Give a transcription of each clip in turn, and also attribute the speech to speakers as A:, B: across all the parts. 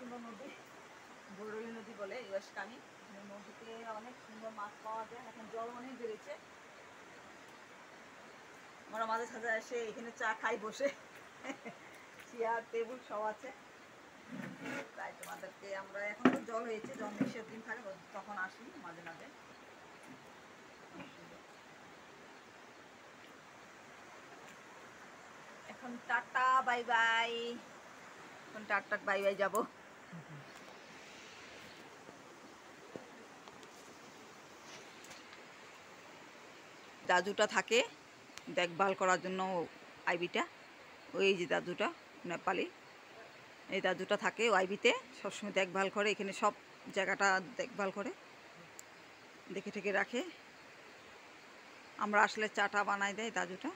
A: সুন্দর নদী, বরৈলী নদী বলে ইউএসকানি। নদীতে অনেক সুন্দর মাছ পাওয়া যায়, এখন জল অনেক বেড়েছে। আমরা মাঝে সাঝে এসে এখানে চা খাই বসে, চেয়ার টেবিল সব আছে। তাই তোমাদেরকে আমরা এখন তো জল হয়েছে, জল মেঘের দিন থাকে তখন আসি মাঝে মাঝে। এখন টাটা বাই বাই, এখন টাটা বাই বাই যাবো। দাদুটা থাকে দেখভাল করার জন্য, আইবিটা, ওই যে দাদুটা নেপালি, এই দাদুটা থাকে আইবিতে, সবসময় দেখভাল করে, এখানে সব জায়গাটা দেখভাল করে, দেখে ঠেকে রাখে। আমরা আসলে চাটা বানাই দেয় दादूटा।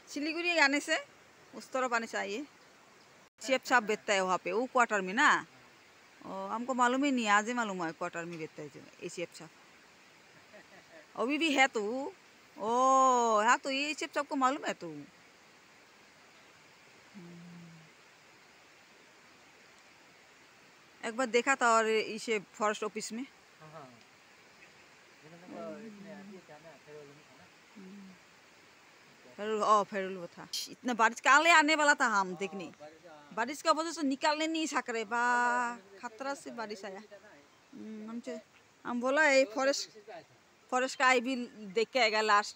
A: सिलीगुड़ी आने से उस तरफ आने चाहिए। चेप चाप बेचता है वहाँ पे, वो क्वार्टर में ना। ओ, हमको मालूम ही नहीं, आज ही मालूम है क्वार्टर में बेचता है जो ये चेप चाप। अभी भी है तो, ओ हाँ, तो ये चेप चाप को मालूम है तो। एक बार देखा था और इसे फॉरेस्ट ऑफिस में। फेरुल वो था। इतना बारिश काले आने वाला था, हम देखने बारिश का वजह से निकालने नहीं सक रहे, बा खतरा से बारिश आया। हम बोला ये फॉरेस्ट का आई भी देख के आएगा लास्ट।